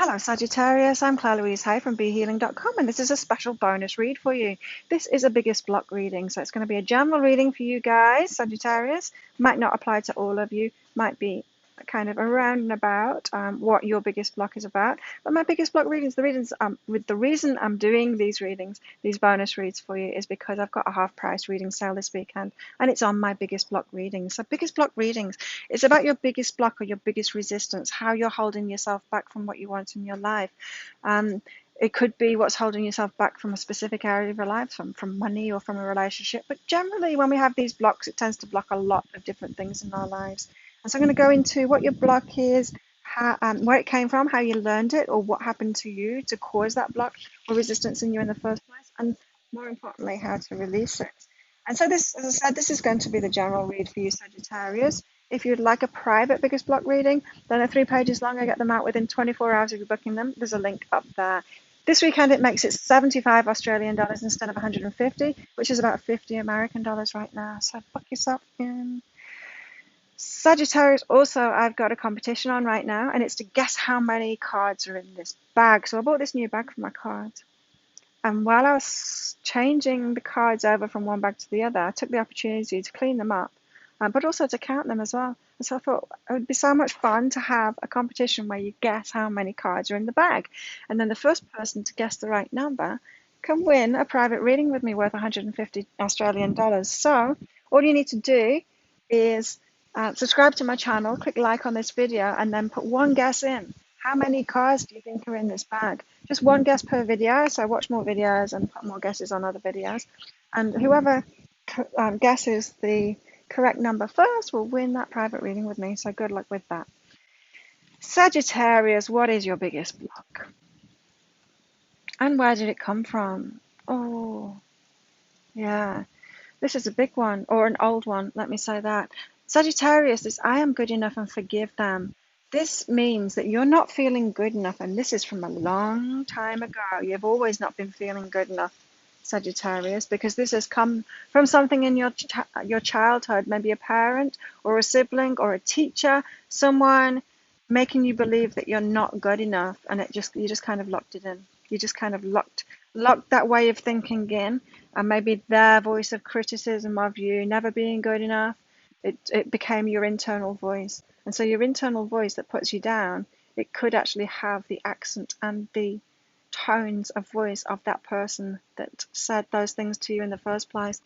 Hello Sagittarius, I'm Claire Louise Hay from BeHealing.com and this is a special bonus read for you. This is a biggest block reading, so it's going to be a general reading for you guys, Sagittarius. Might not apply to all of you, might be kind of around and about what your biggest block is about. But my biggest block readings, the reason I'm doing these readings, these bonus reads for you, is because I've got a half price reading sale this weekend and it's on my biggest block readings. So biggest block readings, it's about your biggest block or your biggest resistance, how you're holding yourself back from what you want in your life. It could be what's holding yourself back from a specific area of your life, from money or from a relationship. But generally, when we have these blocks, it tends to block a lot of different things in our lives. And so I'm going to go into what your block is, how, where it came from, how you learned it, or what happened to you to cause that block or resistance in you in the first place, and more importantly, how to release it. And so this, as I said, this is going to be the general read for you, Sagittarius. If you'd like a private biggest block reading, then they're 3 pages long. I get them out within 24 hours of you booking them. There's a link up there. This weekend it makes it 75 Australian dollars instead of 150, which is about 50 American dollars right now. So book yourself in. Sagittarius, also, I've got a competition on right now, and it's to guess how many cards are in this bag. So I bought this new bag for my cards. And while I was changing the cards over from one bag to the other, I took the opportunity to clean them up, but also to count them as well. And so I thought it would be so much fun to have a competition where you guess how many cards are in the bag. And then the first person to guess the right number can win a private reading with me worth 150 Australian dollars. So all you need to do is subscribe to my channel, click like on this video, and then put one guess in. How many cards do you think are in this bag? Just one guess per video, so watch more videos and put more guesses on other videos. And whoever guesses the correct number first will win that private reading with me, so good luck with that. Sagittarius, what is your biggest block? And where did it come from? Oh, yeah. This is a big one, or an old one, let me say that. Sagittarius is, I am good enough and forgive them. This means that you're not feeling good enough, and this is from a long time ago. You've always not been feeling good enough, Sagittarius, because this has come from something in your childhood, maybe a parent or a sibling or a teacher, someone making you believe that you're not good enough, and you just kind of locked it in. You just kind of locked that way of thinking in, and maybe their voice of criticism of you never being good enough, it became your internal voice. And so your internal voice that puts you down, it could actually have the accent and the tones of voice of that person that said those things to you in the first place.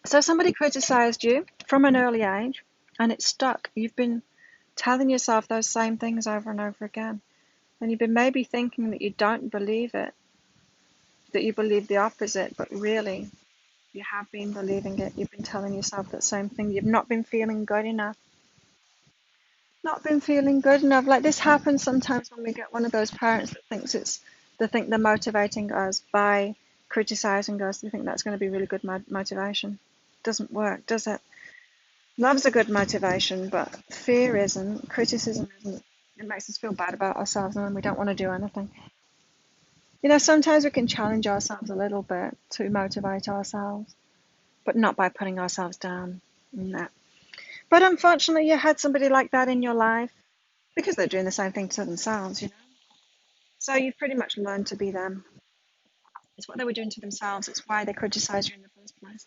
So somebody criticized you from an early age and it stuck. You've been telling yourself those same things over and over again. And you've been maybe thinking that you don't believe it, that you believe the opposite, but really you have been believing it. You've been telling yourself that same thing. You've not been feeling good enough. Not been feeling good enough. Like this happens sometimes when we get one of those parents that thinks they think they're motivating us by criticizing us. They think that's going to be really good motivation. Doesn't work, does it? Love's a good motivation, but fear isn't. Criticism isn't. It makes us feel bad about ourselves and we don't want to do anything. You know, sometimes we can challenge ourselves a little bit to motivate ourselves, but not by putting ourselves down. No. But unfortunately, you had somebody like that in your life because they're doing the same thing to themselves, you know. So you've pretty much learned to be them. It's what they were doing to themselves. It's why they criticize you in the first place.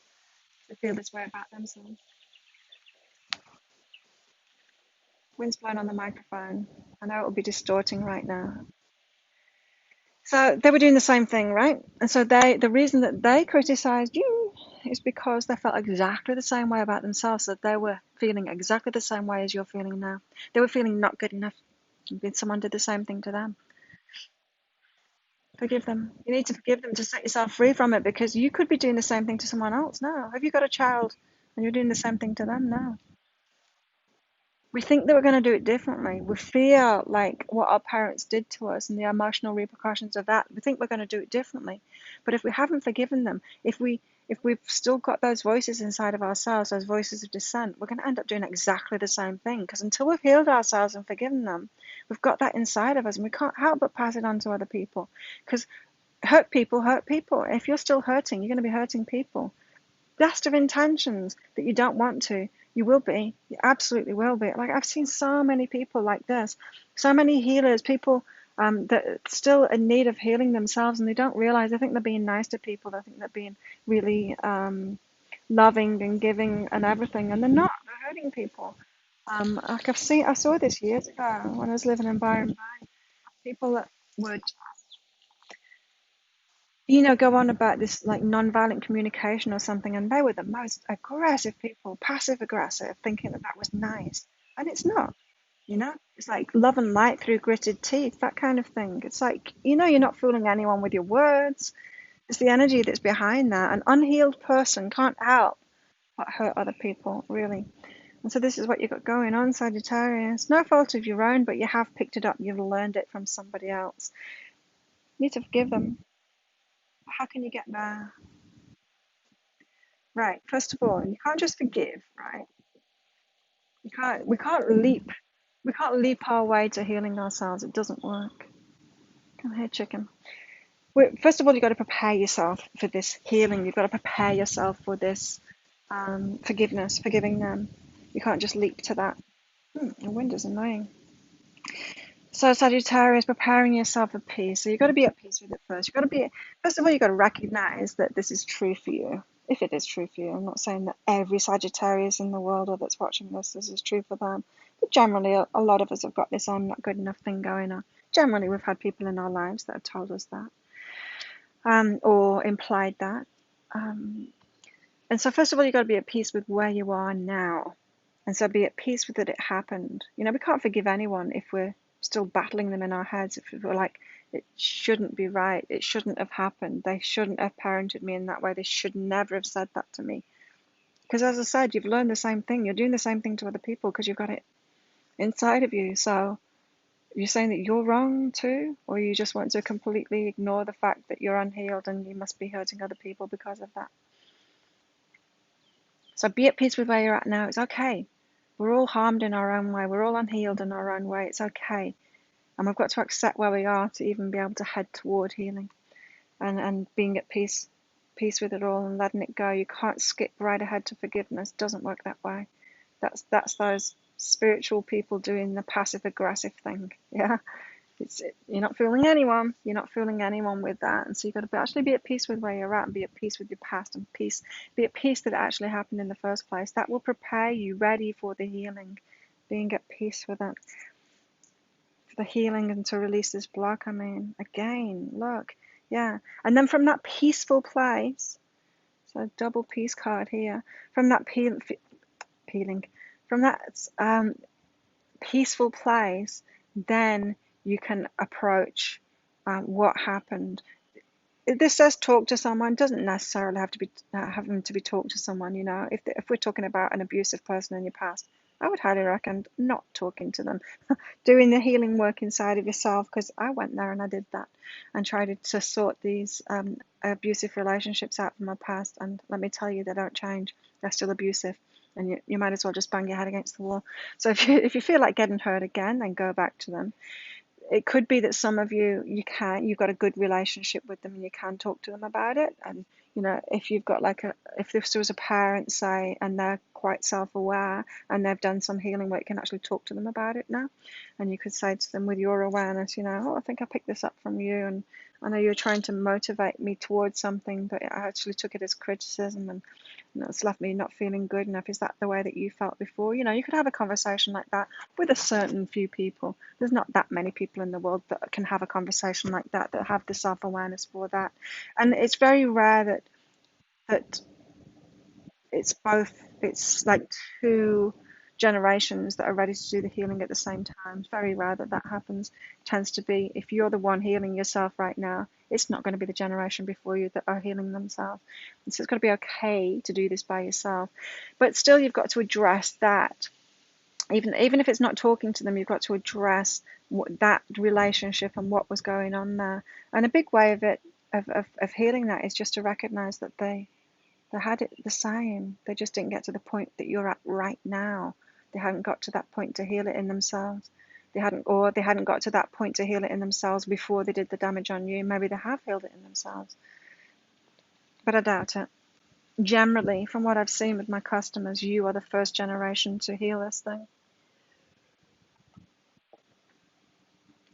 They feel this way about themselves. Wind's blowing on the microphone. I know it will be distorting right now. So they were doing the same thing, right? And so the reason that they criticized you is because they felt exactly the same way about themselves, that they were feeling exactly the same way as you're feeling now. They were feeling not good enough. Someone did the same thing to them. Forgive them. You need to forgive them to set yourself free from it, because you could be doing the same thing to someone else now. Have you got a child and you're doing the same thing to them now? We think that we're going to do it differently. We fear like what our parents did to us and the emotional repercussions of that. We think we're going to do it differently. But if we haven't forgiven them, if we've still got those voices inside of ourselves, those voices of dissent, we're going to end up doing exactly the same thing. Because until we've healed ourselves and forgiven them, we've got that inside of us and we can't help but pass it on to other people. Because hurt people hurt people. If you're still hurting, you're going to be hurting people. Best of intentions that you don't want to, You will be. You absolutely will be. Like I've seen so many people like this, so many healers, people that are still in need of healing themselves, and they don't realize. They think they're being nice to people. They think they're being really loving and giving and everything, and they're not. They're hurting people. Like I saw this years ago when I was living in Byron Bay. People that would, go on about this like non-violent communication or something, and they were the most aggressive people, passive aggressive, thinking that that was nice, and it's not. It's like love and light through gritted teeth, that kind of thing. It's like, you're not fooling anyone with your words. It's the energy that's behind that. An unhealed person can't help but hurt other people, really. And so this is what you've got going on, Sagittarius. No fault of your own, but you have picked it up. You've learned it from somebody else. You need to forgive them. How can you get there? Right. First of all, you can't just forgive, right? You can't. We can't leap our way to healing ourselves. It doesn't work. Come here, chicken. First of all, you've got to prepare yourself for this healing. You've got to prepare yourself for this forgiveness, forgiving them. You can't just leap to that. The wind is annoying. So Sagittarius, preparing yourself for peace. So you've got to be at peace with it first. First of all, you've got to recognize that this is true for you. If it is true for you, I'm not saying that every Sagittarius in the world or that's watching this is true for them. But generally, a lot of us have got this I'm not good enough thing going on. Generally, we've had people in our lives that have told us that, or implied that. Um, and so first of all, you've got to be at peace with where you are now. And so be at peace with that it happened. We can't forgive anyone if we're still battling them in our heads, if we're like, it shouldn't be right, it shouldn't have happened, they shouldn't have parented me in that way, they should never have said that to me. Because as I said, you've learned the same thing, you're doing the same thing to other people because you've got it inside of you. So you're saying that you're wrong too, or you just want to completely ignore the fact that you're unhealed and you must be hurting other people because of that. So be at peace with where you're at now. It's okay. We're all harmed in our own way. We're all unhealed in our own way. It's okay. And we've got to accept where we are to even be able to head toward healing and being at peace with it all and letting it go. You can't skip right ahead to forgiveness. It doesn't work that way. That's those spiritual people doing the passive aggressive thing. Yeah. You're not fooling anyone. You're not fooling anyone with that. And so you've got to actually be at peace with where you're at and be at peace with your past and be at peace that it actually happened in the first place. That will prepare you ready for the healing, being at peace with it, for the healing and to release this block. I mean, again, look, yeah. And then from that peaceful place, so a double peace card here, from that peeling, from that peaceful place, then you can approach what happened. This says talk to someone. Doesn't necessarily have to be having to be talked to someone. If we're talking about an abusive person in your past, I would highly recommend not talking to them, doing the healing work inside of yourself. Because I went there and I did that, and tried to sort these abusive relationships out from my past. And let me tell you, they don't change. They're still abusive, and you might as well just bang your head against the wall. So if you feel like getting hurt again, then go back to them. It could be that some of you've got a good relationship with them and you can talk to them about it. And if you've got if this was a parent, say, and they're quite self-aware and they've done some healing work, you can actually talk to them about it now. And you could say to them, with your awareness, oh, I think I picked this up from you, and I know you're trying to motivate me towards something, but I actually took it as criticism, and it's left me not feeling good enough. Is that the way that you felt before? You could have a conversation like that with a certain few people. There's not that many people in the world that can have a conversation like that have the self-awareness for that. And it's very rare that it's like two generations that are ready to do the healing at the same time. It's very rare that happens. It tends to be, if you're the one healing yourself right now, it's not going to be the generation before you that are healing themselves. And so it's got to be okay to do this by yourself. But still, you've got to address that. Even if it's not talking to them, you've got to address that relationship and what was going on there. And a big way of healing that is just to recognize that they had it the same. They just didn't get to the point that you're at right now. They hadn't got to that point to heal it in themselves. They hadn't got to that point to heal it in themselves before they did the damage on you. Maybe they have healed it in themselves, but I doubt it. Generally, from what I've seen with my customers, you are the first generation to heal this thing.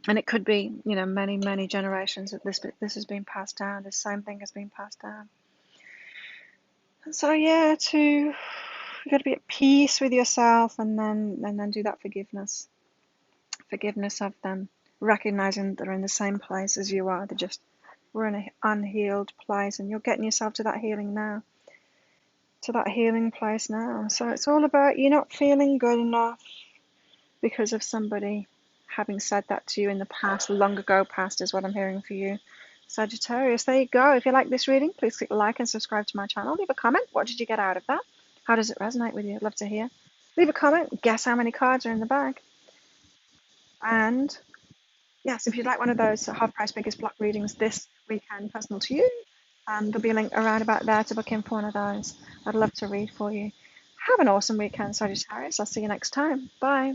And it could be, you know, many, many generations that this has been passed down. The same thing has been passed down. And so yeah, you got to be at peace with yourself, and then do that forgiveness of them, recognizing that they're in the same place as you are. They're just we're in an unhealed place, and you're getting yourself to that healing now, to that healing place now. So it's all about you not feeling good enough because of somebody having said that to you in the past, long ago past, is what I'm hearing for you, Sagittarius. There you go. If you like this reading, please click like and subscribe to my channel. Leave a comment. What did you get out of that? How does it resonate with you? I'd love to hear. Leave a comment. Guess how many cards are in the bag. And yes, if you'd like one of those half price biggest block readings this weekend, personal to you, there'll be a link around about there to book in for one of those. I'd love to read for you. Have an awesome weekend, Sagittarius. I'll see you next time. Bye.